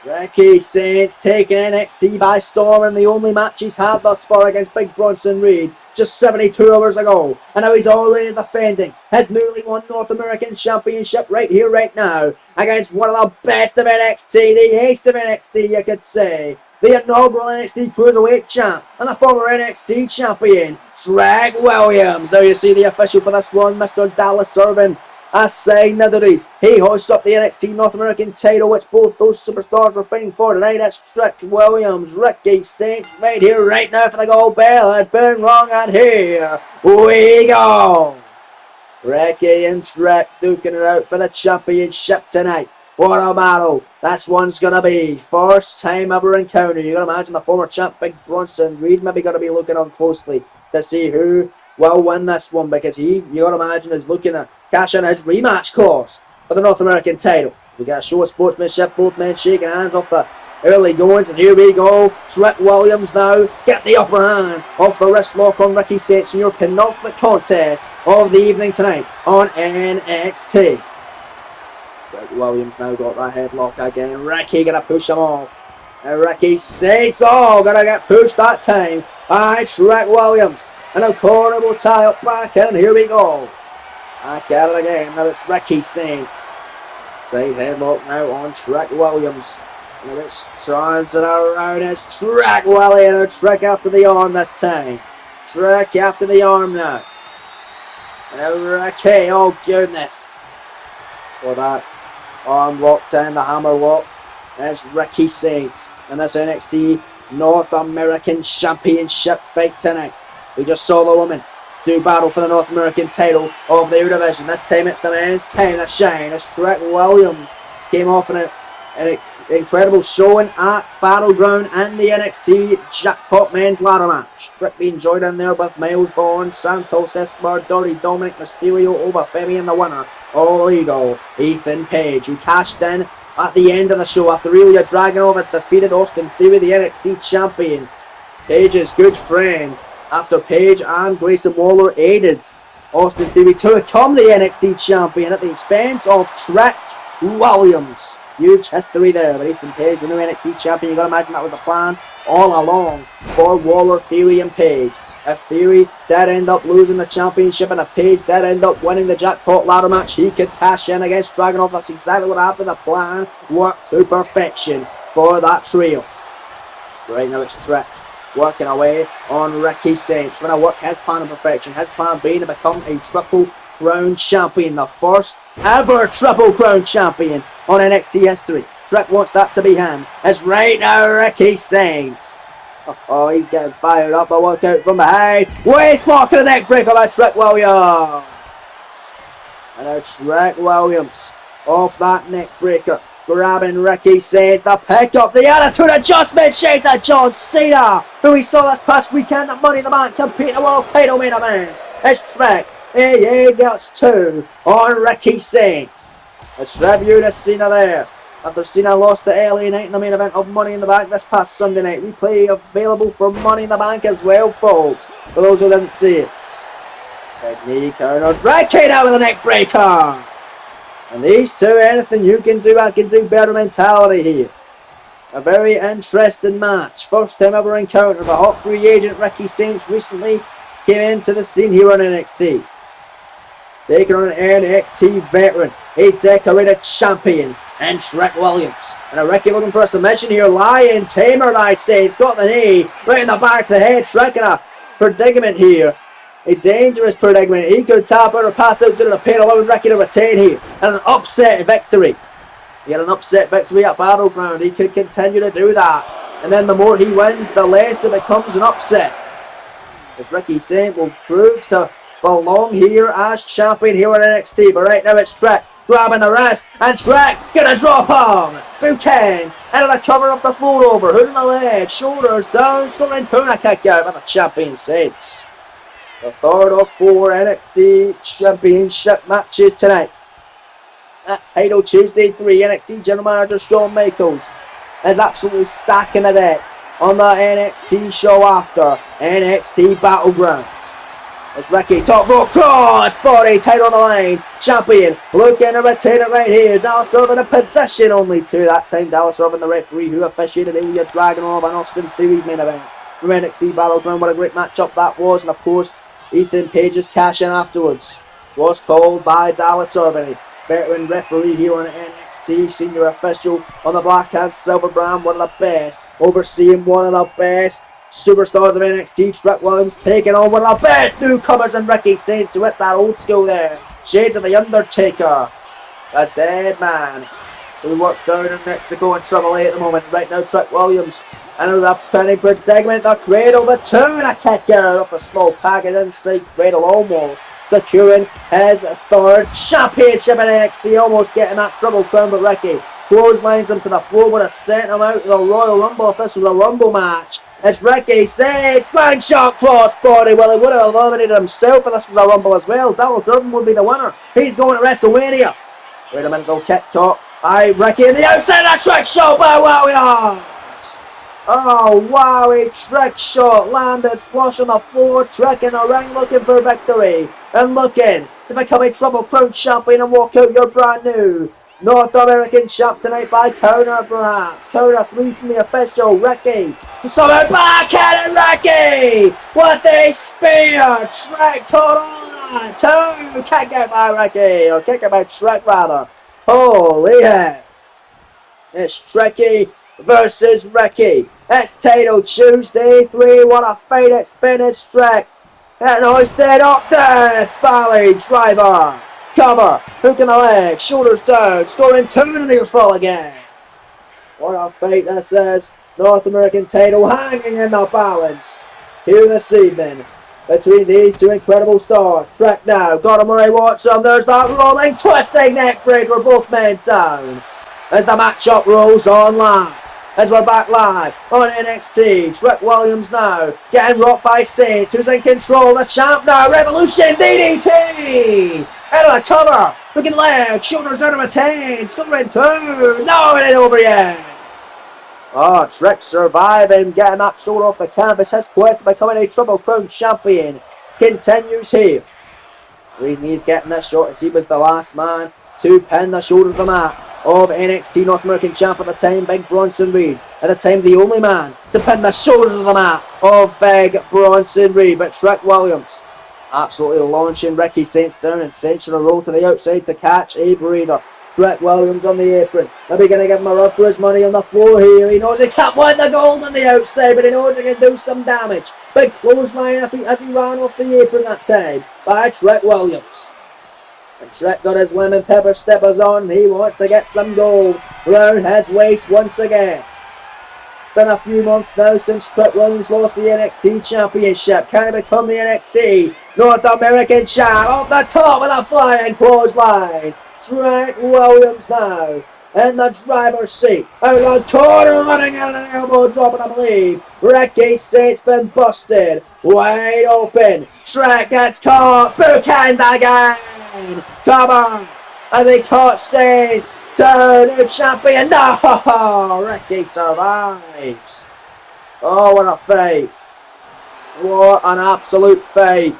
[SPEAKER 1] Ricky Saints taking NXT by storm in the only match he's had thus far against Big Bronson Reed just 72 hours ago. And now he's already defending his newly won North American Championship right here, right now, against one of the best of NXT, the ace of NXT, you could say. The inaugural NXT Cruiserweight Champ and the former NXT Champion, Trick Williams. Now you see the official for this one, Mr. Dallas Irvin, as signatories. He hoists up the NXT North American title, which both those superstars were fighting for tonight. That's Trick Williams, Ricky Saints, right here, right now for the gold bell. It's been wrong, and here we go. Ricky and Trick duking it out for the championship tonight. What a battle this one's going to be. First time ever encounter. You can imagine the former champ Big Bronson Reed maybe going to be looking on closely to see who will win this one, because you got to imagine, is looking at cash in his rematch clause for the North American title. We got a show of sportsmanship, both men shaking hands off the early goings, and here we go. Trick Williams now get the upper hand off the wrist lock on Ricky Saints in your penultimate contest of the evening tonight on NXT. Trick Williams now got that headlock again. Ricky gonna push him off. And Ricky Saints, gonna get pushed that time by Trick Williams. And a corner will tie up back in. Here we go. Back at it again. Now it's Ricky Saints. Side headlock now on Trick Williams. Now it's turns it around. It's Trick Willie, and a Trick after the arm this time. Trick after the arm now. Now Ricky, oh goodness. For that arm locked in, the hammer lock. There's Ricky Saints in this NXT North American Championship fight tonight. We just saw the woman do battle for the North American title of the division. This time it's the men's time to shine as Trick Williams came off in an incredible showing at Battleground and the NXT Jackpot Men's Ladder Match. Trick being joined in there with Miles Bond, Santos Escobar, Dirty Dominic Mysterio, Obafemi, and the winner, All Ego, Ethan Page, who cashed in at the end of the show after Ilya Dragunov defeated Austin Theory, the NXT champion. Page's good friend, after Page and Grayson Waller aided Austin Theory to become the NXT champion at the expense of Trick Williams. Huge history there, but Ethan Page, the new NXT champion, you gotta imagine that was the plan all along for Waller, Theory, and Page. If Theory did end up losing the championship and if Page did end up winning the Jackpot Ladder Match, he could cash in against Dragunov. That's exactly what happened. The plan worked to perfection for that trio. Right now it's Trick working away on Ricky Saints. Trying to work his plan in perfection. His plan being to become a Triple Crown champion. The first ever Triple Crown champion on NXT history. Trick wants that to be him. It's right now Ricky Saints. Oh, he's getting fired up. A workout from behind. Waist lock to the neck breaker by Trick Williams. And now Trick Williams off that neck breaker. Grabbing Ricky Saints, the pick up, the attitude adjustment, shades of John Cena, who we saw this past weekend at Money in the Bank competing a world title main event. It's Trick, he gets two on Ricky Saints. It's tribute to Cena there. After Cena lost to LA Knight in the main event of Money in the Bank this past Sunday night. Replay available for Money in the Bank as well, folks, for those who didn't see it. Big knee counter, Ricky now with a neck breaker. And these two, anything you can do, I can do better mentality here. A very interesting match. First time ever encountered. The hot free agent Ricky Saints recently came into the scene here on NXT. Taking on an NXT veteran, a decorated champion, and Trek Williams. And a Ricky looking for a submission here. Lion Tamer, I say. It's got the knee right in the back of the head. Trek in a predicament here. A dangerous predicament. He could tap out or pass out to the pin, allowing Ricky to retain here. And an upset victory. He had an upset victory at Battleground. He could continue to do that. And then the more he wins, the less it becomes an upset. As Ricky Saint will prove to belong here as champion here at NXT. But right now it's Trek grabbing the wrist. And Trek gonna drop on. Boucan and a cover off the floor over. Hood on the leg. Shoulders down. Swimming tuna kick out by the champion Saints. The third of 4 NXT Championship matches tonight. At Title Tuesday 3, NXT General Manager Shawn Michaels is absolutely stacking the deck on the NXT show after NXT Battlegrounds. It's Ricky, top rope cross, body tight on the line. Champion looking to retain it right here. Dallas serving a possession only 2 that time. Dallas serving the referee who officiated Ilya Dragunov and Austin Theory's main event from NXT Battleground. What a great matchup that was. And of course, Ethan Page's cash in afterwards was called by Dallas serving. Veteran referee here on NXT, senior official on the black and silver brand, one of the best, overseeing one of the best superstars of NXT, Trek Williams, taking on one of the best newcomers in Ricky Saints, so it's that old school there, shades of the Undertaker, a dead man, who worked down in Mexico and Triple A at the moment. Right now Trek Williams, another penny predicament, the cradle, the tuna kick out of the small package inside cradle almost. Securing his 3rd championship in NXT, almost getting that triple crown, but Ricky clotheslines him to the floor, would have sent him out to the Royal Rumble if this was a Rumble match. It's Ricky Saints, slingshot crossbody. Well, he would have eliminated himself if this was a Rumble as well. Dallas Urban would be the winner. He's going to WrestleMania. Wait a minute, though, kick top by Ricky in the outside of the trick shot by Warriors. Oh wow, a trick shot landed flush on the floor. Trick in the ring looking for victory and looking to become a Triple Crown champion and walk out your brand new North American champ tonight by counter perhaps. Counter 3 from the official Ricky. Somehow back at it, Ricky with a spear. Trick caught on. 2 kick out by Ricky, or kick out by Trick rather. Holy heck. It's Tricky versus Ricky. It's Title Tuesday 3. What a fight it's been. It's Trek and hoisted up Death Valley driver. Cover, hook in the leg, shoulders down, scoring 2 to the fall again. What a fight this is. North American title hanging in the balance here this evening between these 2 incredible stars. Trek now, got him where he wants him. There's that rolling, twisting neck breaker, both men down. As the matchup rolls on live, as we're back live on NXT, Trek Williams now getting rocked by Saints, who's in control. The champ now, Revolution DDT, out of the cover, looking leg, shoulders down to retain, scoring 2. No, it ain't over yet. Oh, Trek surviving, getting that shoulder off the canvas. His quest to becoming a Triple Crown champion continues here. The reason he's getting this shot is he was the last man to pin the shoulder of the mat of NXT North American champ at the time, Big Bronson Reed. At the time, the only man to pin the shoulders of the mat of Big Bronson Reed. But Trek Williams absolutely launching Ricky Saints down and cinching a roll to the outside to catch a breather. Trek Williams on the apron. Maybe going to give him a run for his money on the floor here. He knows he can't win the gold on the outside, but he knows he can do some damage. Big clothesline as he ran off the apron that time by Trek Williams. And Trek got his lemon pepper steppers on. He wants to get some gold round his waist once again. It's been a few months now since Trek Williams lost the NXT Championship. Can he become the NXT North American champ? Off the top with a flying clothesline. Trek Williams now in the driver's seat. Out the corner, running out of an elbow drop, and I believe Ricky Saints been busted. Wide open. Trek gets caught. Bookhand again. Come on. As he caught Saints. New champion. No. Ricky survives. Oh, what a fight. What an absolute fight.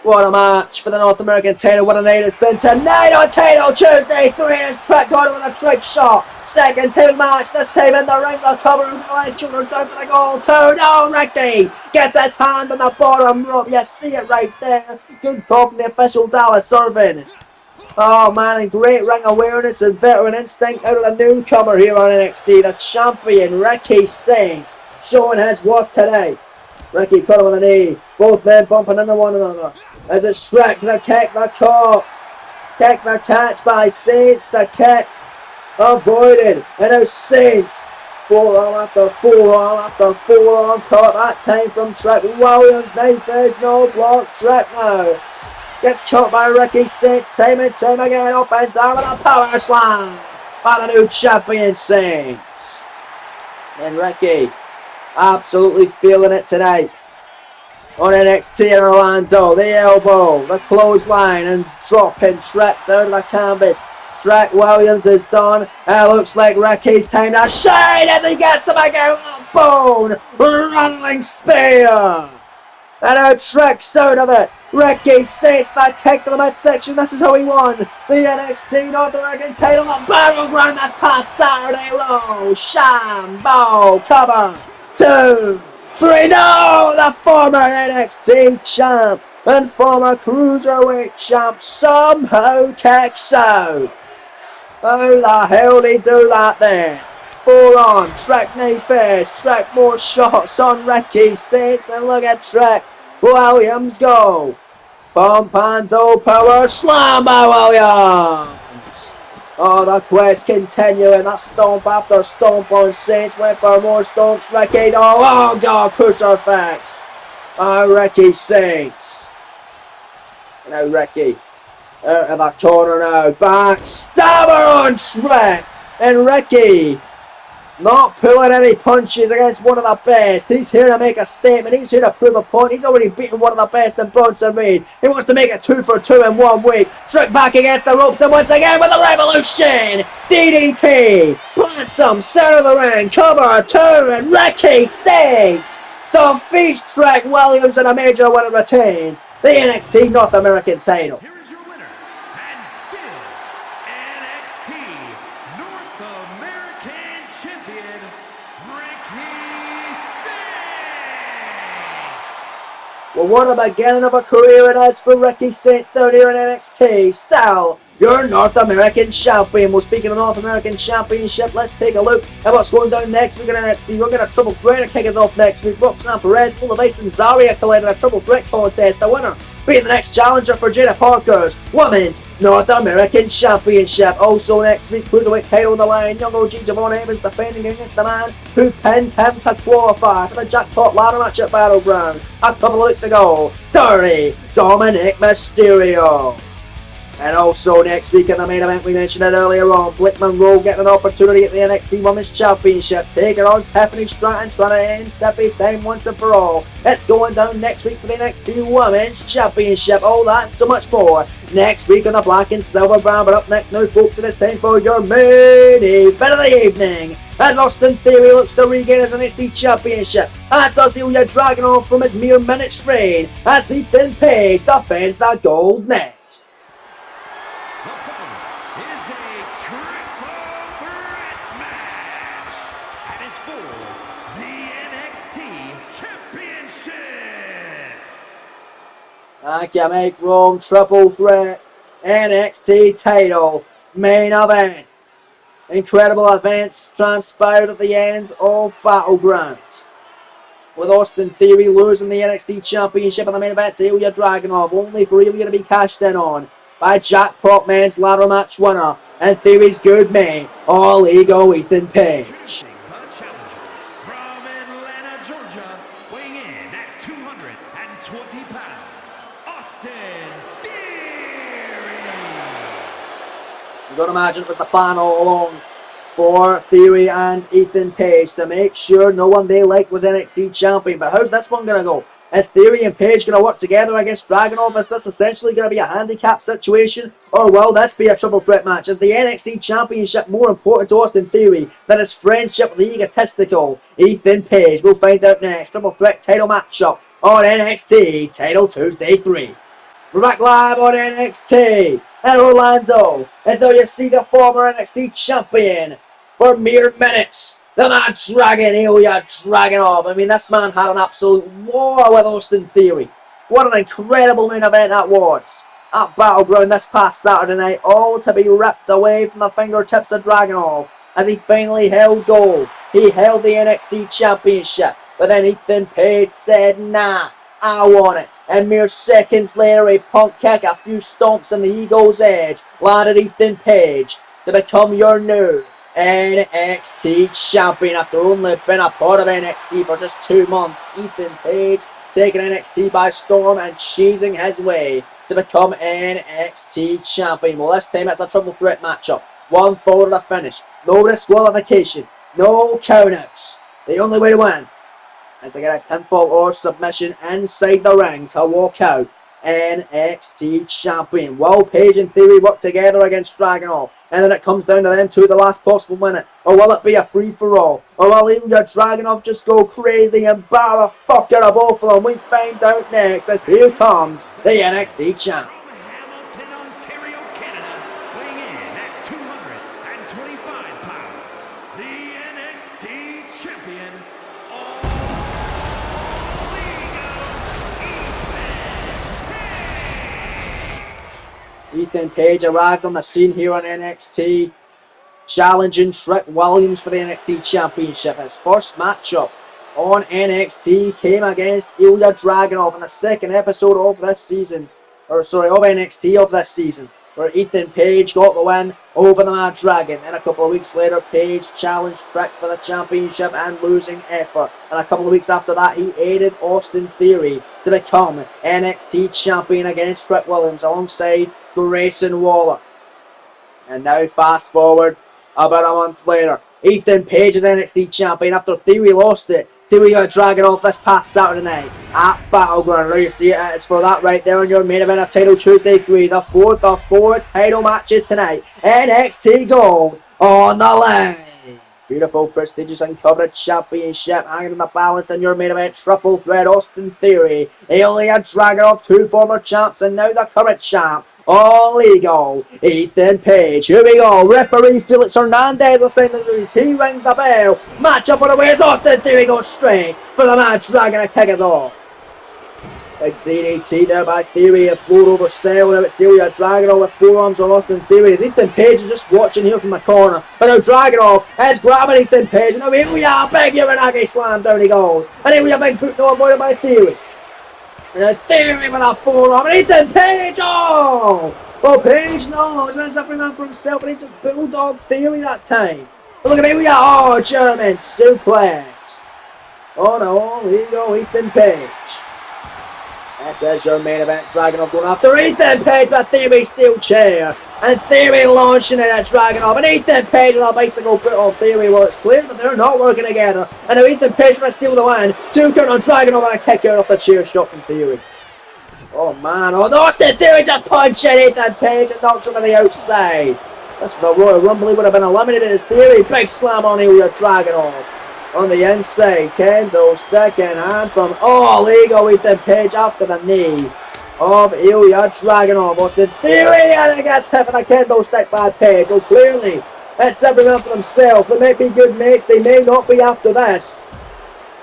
[SPEAKER 1] What a match for the North American title. What a night it's been tonight on Title Tuesday 3 is Trek going with a trick shot. Second title match, this time in the ring. The cover of the right shoulder down to the goal. 2-0. Ricky gets his hand on the bottom rope. You see it right there. Good call from the official Dallas Irvin. Oh man, and great ring awareness and veteran instinct out of the newcomer here on NXT. The champion, Ricky Saints, showing his worth today. Ricky caught him on the knee. Both men bumping into one another. As it Shrek, the kick, the caught. Kick, the catch by Saints. The kick avoided. And now Saints. Forearm after forearm after forearm. Caught that time from Trek Williams. Knife is no block. Trek now gets caught by Ricky Saints. Time and time again. Up and down with a power slam by the new champion Saints. And Ricky absolutely feeling it tonight on NXT in Orlando. The elbow, the clothesline, and dropping Trek down the canvas. Trek Williams is done. It looks like Ricky's time to shine as he gets him again with a bone rattling spear. And now Trek's out of it. Ricky Saints that kick to the midsection. This is how he won the NXT North American title at Battleground this past Saturday. Raw. Shambo cover. 2, 3, no! The former NXT champ and former Cruiserweight champ somehow kicks out. How the hell did he do that then? Forearm, Trek knee face, Trek more shots on Ricky Saints, and look at Trek Williams go. Bump and power slam by Williams. Oh, the quest continuing. That stomp after stomp on Saints. Went for more stomps. Ricky. Oh God, crucifix. Ricky Saints. Now Ricky out of that corner now. Backstabber on Trek. And Ricky not pulling any punches against one of the best. He's here to make a statement. He's here to prove a point. He's already beaten one of the best in Bronson Reed. He wants to make it 2 for 2 in 1 week. Trick back against the ropes and once again with the Revolution. DDT. Plants him center of the ring. Cover 2 and Ricky Saints defeats Trek Williams in a major win and retains the NXT North American title.
[SPEAKER 2] Here is your winner, and still NXT North American Champion, Ricky Saints.
[SPEAKER 1] Well, what a beginning of a career it is for Ricky Saints down here in NXT. Still, your North American champion. Well, speaking of North American Championship, let's take a look at what's going down next week in NXT. We're going to triple threat to kick us off next week. Roxanne Perez, Full of Ice, and Zarya collide in a triple threat contest. The winner being the next challenger for Jada Parker's Women's North American Championship. Also next week, Cruiserweight title on the line. Young OG Javon Evans defending against the man who pinned him to qualify for the jackpot ladder match at Battleground a couple of weeks ago. Dirty Dominic Mysterio. And also next week in the main event, we mentioned it earlier on, Blake Monroe getting an opportunity at the NXT Women's Championship, taking on Tiffany Stratton, trying to end Tiffany time once and for all. It's going down next week for the NXT Women's Championship. All that and so much more next week on the Black and Silver brand. But up next now, folks, it is time for your main event of the evening, as Austin Theory looks to regain his NXT Championship, as does Ilya Dragunov from his mere minutes reign, as Ethan Page defends the gold next.
[SPEAKER 2] The following is a triple threat match, and is for the NXT Championship.
[SPEAKER 1] Thank you, Mike Rome. Triple threat NXT title main event. Incredible events transpired at the end of Battleground, with Austin Theory losing the NXT Championship in the main event to Ilya Dragunov, only for Ilya to be cashed in on by Jackpot Men's ladder match winner and Theory's good mate, All Ego Ethan Page.
[SPEAKER 2] The challenger from Atlanta, Georgia, weighing in at 220 pounds, Austin Theory.
[SPEAKER 1] You gotta imagine it was the plan all along for Theory and Ethan Page to make sure no one they liked was NXT champion. But how's this one gonna go? Is Theory and Page going to work together against Dragunov? Is this essentially going to be a handicap situation? Or will this be a triple threat match? Is the NXT Championship more important to Austin Theory than his friendship with the egotistical Ethan Page? We'll find out next. Triple threat title matchup on NXT Title Tuesday 3. We're back live on NXT in Orlando. As though you see the former NXT champion for mere minutes. The man Dragon, Ilya Dragunov. I mean, this man had an absolute war with Austin Theory. What an incredible main event that was. At Battleground this past Saturday night, all to be ripped away from the fingertips of Dragunov as he finally held gold. He held the NXT Championship, but then Ethan Page said, nah, I want it. And mere seconds later, a punk kick, a few stomps on the Eagle's Edge landed Ethan Page to become your new NXT champion after only being a part of NXT for just 2 months. Ethan Page taking NXT by storm and cheesing his way to become NXT champion. Well, this time it's a triple threat matchup. One fall to the finish. No disqualification. No countouts. The only way to win is to get a pinfall or submission inside the ring to walk out NXT champion. Will Page and Theory work together against Dragunov, and then it comes down to them two, the last possible minute? Or will it be a free-for-all? Or will Ilya Dragunov just go crazy and bar the fuck out of both of them? We find out next as here comes the NXT champ.
[SPEAKER 2] From Hamilton, Ontario, Canada, weighing in at 225 pounds, the NXT champion,
[SPEAKER 1] Ethan Page arrived on the scene here on NXT, challenging Trick Williams for the NXT Championship. His first matchup on NXT came against Ilya Dragunov in the second episode of this season, of NXT of this season, where Ethan Page got the win over the Mad Dragon. Then a couple of weeks later, Page challenged Trick for the championship and losing effort. And a couple of weeks after that, he aided Austin Theory to become NXT champion against Trick Williams alongside Grayson Waller. And now fast forward about a month later, Ethan Page is NXT champion after Theory lost it to Ilya Dragunov this past Saturday night at Battleground. There you see it, it's for that right there on your main event of Title Tuesday 3, the fourth of 4 title matches tonight. NXT Gold on the line. Beautiful, prestigious and coveted championship hanging in the balance in your main event triple threat. Austin Theory, Ilya Dragunov, two former champs and now the current champ. All legal. Ethan Page. Here we go. Referee Felix Hernandez will send the news. He rings the bell. Match up on the way. It's Austin Theory goes straight for the Mad Dragon to kick us off. Big DDT there by Theory. A floor over style. Now it's Ilya Dragunov with forearms on Austin Theory. As Ethan Page is just watching here from the corner. But now Dragunov is grabbing Ethan Page. And now Ilya, big Uranage slam, down he goes. And Ilya, big boot though avoided by Theory. And a Theory with a forearm, and Ethan Page, oh! Well, Page, no, he's not everything for himself, and he just bulldog Theory that time. But look at here we are, oh, German suplex. Oh no, here you go, Ethan Page. This is your main event, Dragunov going after Ethan Page with a Theory steel chair. And Theory launching it at Dragunov. And Ethan Page with a bicycle put on Theory. Well, it's clear that they're not working together. And now Ethan Page trying to steal the win. 2 count on Dragunov and a kick out off the chair shot from Theory. Oh man, oh no, Austin Theory just punching Ethan Page and knocks him to the outside. This was a Royal Rumble, he would have been eliminated as Theory. Big slam on Ilya Dragunov. On the inside, kendo stick in hand from illegal Ethan Page after the knee of Ilya Dragunov. Austin Theory, and he gets hit with a kendo stick by Page. Well, clearly, it's everyone for themselves. They might be good mates, they may not be after this,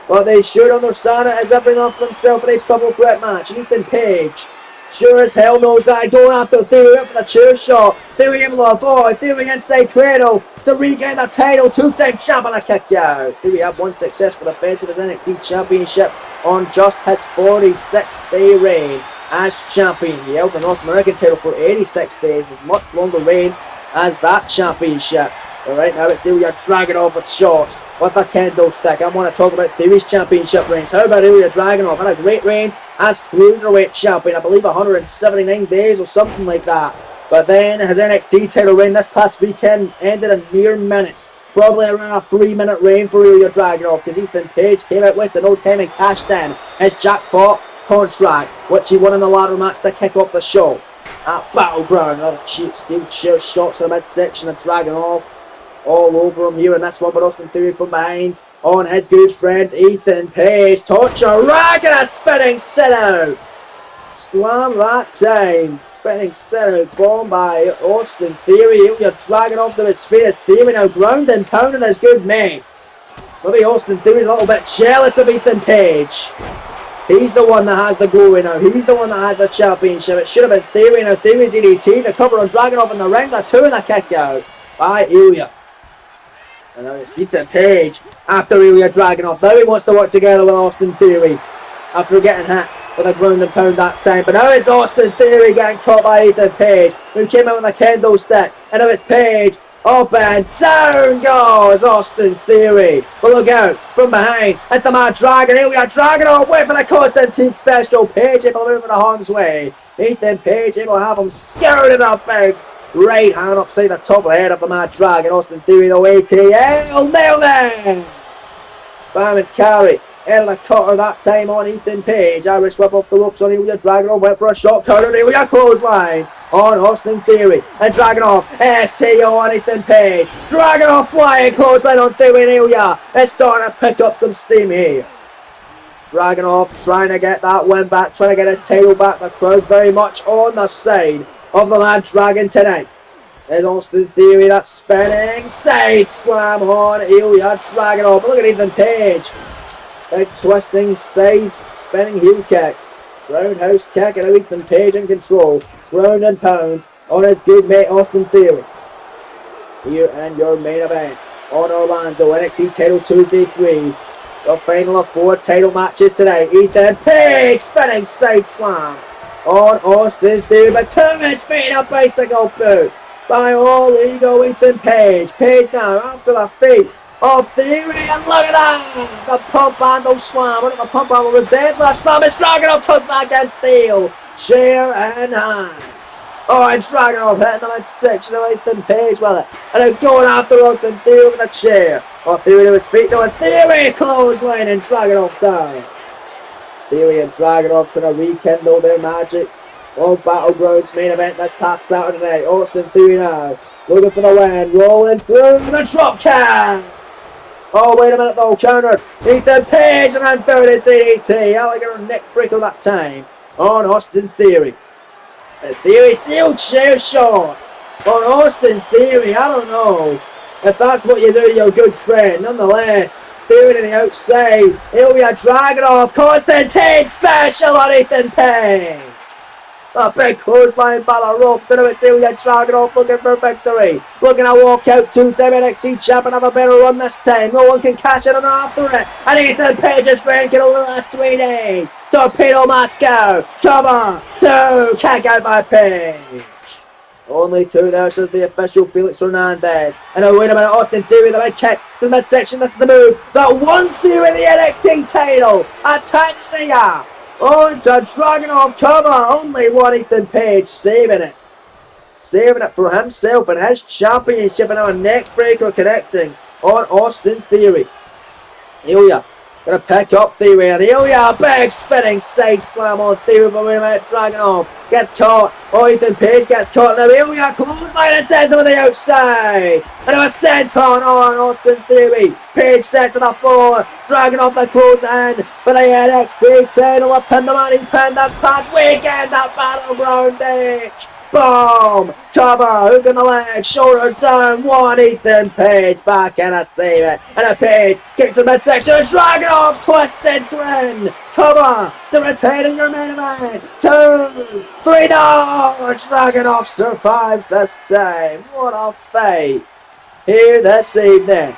[SPEAKER 1] but they should understand it as everyone for themselves in a triple threat match. And Ethan Page sure as hell knows that. Going after Theory up for the chair shot. Theory able to avoid. Theory inside cradle to regain the title. 2-time champ and a kick out. Theory had one successful defense of his NXT championship on just his 46th day reign as champion. He held the North American title for 86 days with much longer reign as that championship. But right now it's Ilya Dragunov with shots with a kendo stick. I want to talk about Theory's championship reigns. How about Ilya Dragunov? Had a great reign as cruiserweight champion, I believe 179 days or something like that. But then his NXT title reign this past weekend ended in mere minutes. Probably around a 3-minute reign for Ilya Dragunov, because Ethan Page came out wasting no time and cashed in his jackpot contract, which he won in the ladder match to kick off the show. At Battleground, another cheap steel chair shots in the midsection of Dragunov. All over him here in this one, but Austin Theory from behind on his good friend Ethan Page. Torture rack and a spinning sit out. Slam that time. Spinning center bomb by Austin Theory. Ilya dragging off to his feet. Theory now ground and pounding his good mate. Maybe Austin Theory's a little bit jealous of Ethan Page. He's the one that has the glory now. He's the one that had the championship. It should have been Theory. Now Theory DDT. The cover on Dragunov in the ring. The 2 and the kick out by Ilya. And now it's Ethan Page after Ilya Dragunov. Now he wants to work together with Austin Theory after getting hit with a ground and pound that time. But now it's Austin Theory getting caught by Ethan Page, who came out with a kendo stick. And now it's Page. Up and down goes Austin Theory. But look out from behind at the Mad Dragon. Ilya Dragunov wait for the Constantine special. Page able to move in the harm's way. Ethan Page able to have him scared in a big right hand upside the top of the head of the Mad Dragon. Austin Theory the way ATL. Nailed it! Bam, it's carry. And a cutter that time on Ethan Page. Irish whip off the ropes on Ilya Dragunov. Went for a shot counter. Ilya clothesline on Austin Theory. And Dragunov. STO on Ethan Page. Dragunov flying clothesline on Theory and Ilya. It's starting to pick up some steam here. Dragunov trying to get that win back. Trying to get his title back. The crowd very much on the side of the Mad Dragon tonight. There's Austin Theory. That spinning side slam on Ilya Dragunov. But look at Ethan Page. Big twisting side spinning heel kick. Roundhouse kick and Ethan Page in control. Ground and pound on his good mate Austin Theory. Here in your main event on Orlando NXT Title 2 Day 3. The final of 4 title matches today. Ethan Page spinning side slam on Austin Theory. But to his feet in a bicycle boot by All Ego Ethan Page. Page now after the feet of Theory, and look at that! The pump handle slam, look at the pump handle, the deadlift slam, it's Dragunov comes back and steel, chair and hand. Oh, and Dragunov hitting the midsection of Ethan Page with it, and then going after Austin Theory with the chair. Oh, Theory to his feet now, and Theory clothesline and Dragunov down. Theory and Dragunov trying to rekindle their magic. Oh, Battlegrounds main event this past Saturday night. Austin Theory now, looking for the win, rolling through the drop kick. Oh, wait a minute though, counter. Ethan Page and unfounded DDT. Alligator neck breaker that time on Austin Theory. It's Theory still chair shot on Austin Theory. I don't know if that's what you do to your good friend. Nonetheless, Theory to the outside. Ilya Dragunov, Constantine special on Ethan Page. A big clothesline by the ropes, and it's Ilya Dragunov looking for victory. Looking to walk out 2-time NXT champ and have a better run this time. No one can cash in on after it. And Ethan Page's ranking over the last 3 days. Torpedo Moscow. Cover 2. Kick out by Page. Only 2 there, says the official Felix Hernandez. And oh, wait a minute, Austin Theory, the big kick to the midsection. This is the move that won Theory the NXT title. Ataxia. Oh, it's a Dragunov cover. Only one Ethan Page saving it. Saving it for himself and his championship, and now a neck breaker connecting on Austin Theory. Ilya gonna pick up Theory, and Ilya big spinning side slam on Theory, but wait a minute, Dragunov gets caught. Oh, Ethan Page gets caught. Now Ilya clothesline and sends him to the outside. And it was sent on Austin Theory. Page sent to the floor. Dragunov the close end for the NXT title. A pin the money pin this past weekend at Battleground Ditch. Boom! Cover, hook in the leg, shoulders down, one Ethan Page back and a save it. And a Page kicks the midsection, Dragunov twisted grin. Cover to retain in your main event. 2, 3, no! Dragunov survives this time. What a fight here this evening.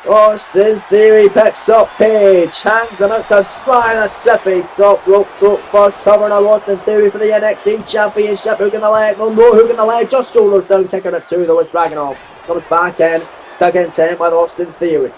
[SPEAKER 1] Austin Theory picks up Page, hangs him out to try the tippy top rope first cover. Now Austin Theory for the NXT Championship. Hook in the leg, no hook in the leg, just shoulders down, kicking it 2 though with Dragunov. Comes back in, tugging 10 with Austin Theory.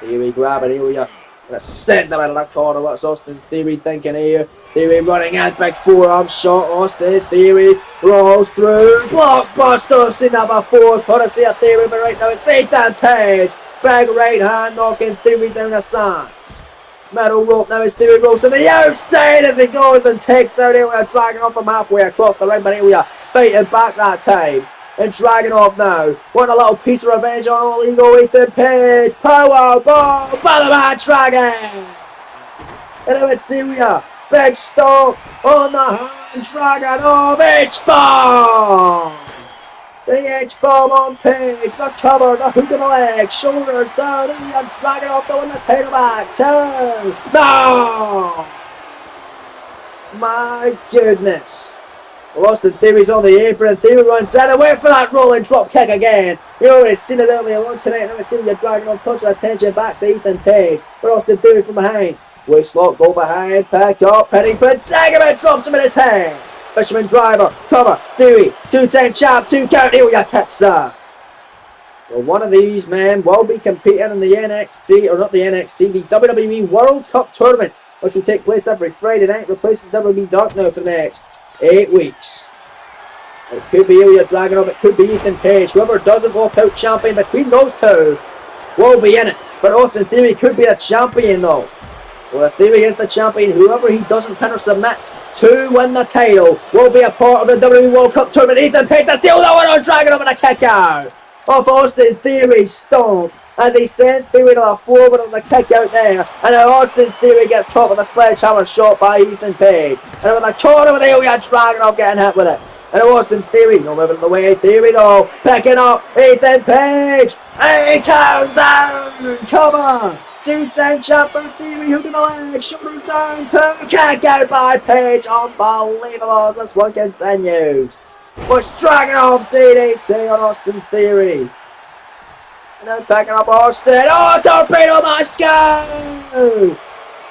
[SPEAKER 1] Theory grabbing Ilya, gonna send him out of that corner. What's Austin Theory thinking here? Theory running in, big forearm shot. Austin Theory rolls through, blockbuster. I've seen that before. Couldn't see a Theory, but right now it's Ethan Page. Big right hand knocking Theory down the sides. Metal rope now as Theory rolls to the outside as he goes and takes out Ilya Dragunov from halfway across the ring, but Ilya fighting back that time. And Dragunov now want a little piece of revenge on All Ego Ethan Page. Power bomb by the Mad Dragon. And now it's Ilya Big stomp on the hand. Dragunov H-bomb. The H-bomb on Page. The cover. The hook of the leg. Shoulders down. And Dragunov throwing the title back. 2. No! My goodness. Austin Theory's on the apron, and Theory runs down and wait for that rolling drop kick again. You already seen it earlier on tonight, and I've seen you dragging on touch of attention back to Ethan Page. But Austin Theory from behind. Waistlock, go behind, pack up, heading for Daggerman, drops him in his hand. Fisherman driver, cover, Theory, 2-10 chop, 2 count, Ilya kicks her. Well, one of these men will be competing in the NXT, or not the NXT, the WWE World Cup Tournament, which will take place every Friday night, replacing WWE Dark now for the next 8 weeks. It could be Ilya Dragunov, it could be Ethan Page. Whoever doesn't walk out champion between those two will be in it. But Austin Theory could be the champion though. Well, if Theory is the champion, whoever he doesn't pin or submit to win the title will be a part of the WWE World Cup Tournament. Ethan Page to steal that one on Dragunov and a kick out off Austin Theory's stomp, as he sent Theory to the floor with a kick out there, and then Austin Theory gets caught with a sledgehammer shot by Ethan Page, and with the corner with Ilya Dragunov getting hit with it, and Austin Theory no moving in the way. Theory though picking up Ethan Page. He turns down, cover, 2-10 chop for Theory, hook in the leg, shoulders down, 2 kick out by Page. Unbelievable as this one continues. Was Dragunov DDT on Austin Theory. And then picking up Austin. Oh, torpedo Moscow!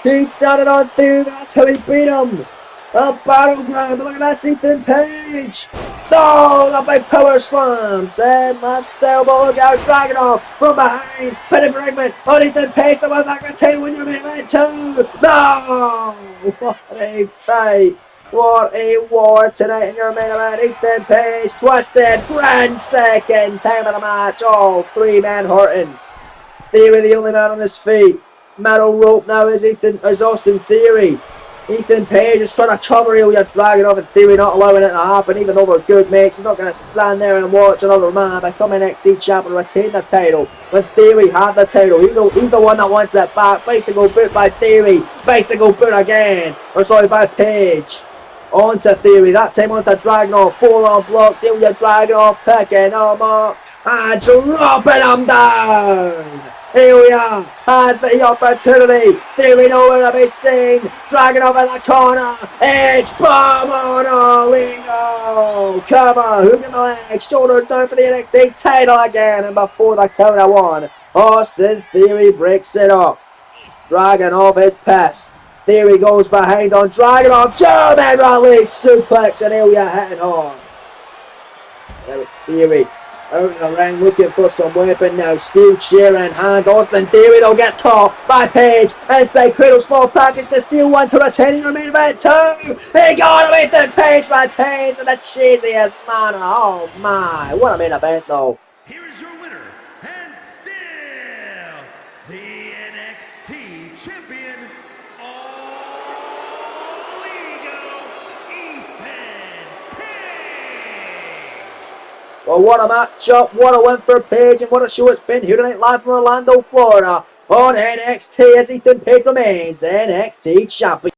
[SPEAKER 1] He done it on Theory. That's how he beat him. A battleground. Look at that, Ethan Page. Oh, the big power slam. Dead left style, but look out, Dragunov from behind. Penny fragment on Ethan Page. The one back to table when you're main event too. No! What a fight. What a war tonight in your main event. Ethan Page twisted, grand second time of the match. All 3 men hurting. Theory the only man on his feet. Metal rope now is Austin Theory. Ethan Page is trying to cover Ilya Dragunov, and Theory not allowing it to happen. Even though they're good mates, he's not going to stand there and watch another man become NXT champion and retain the title when Theory had the title. He's the one that wants it back. Bicycle boot by Theory. Bicycle boot again. Or sorry, by Page. Onto Theory, that time onto Dragunov, full on block, Ilya Dragunov picking him up and dropping him down. Ilya has the opportunity, Theory nowhere to be seen, Dragunov in the corner, H-bomb on Oligo, cover, hook in the leg, shoulders down for the NXT title again, and before the count of 1, Austin Theory breaks it up. Dragunov is pissed. Theory goes behind on Dragunov. German release suplex and Ilya hitting hard. There it's Theory out of the ring looking for some weapon now. Steel chair in hand. Austin Theory though gets caught by Page. Inside cradle small package to steal one to retain your main event too. He got him. Ethan Page retains in the cheesiest manner. Oh my. What a main event though.
[SPEAKER 2] Here is your winner, and still the NXT champion,
[SPEAKER 1] Well, what a matchup, what a win for Page, and what a show it's been here tonight live from Orlando, Florida on NXT as Ethan Page remains NXT champion.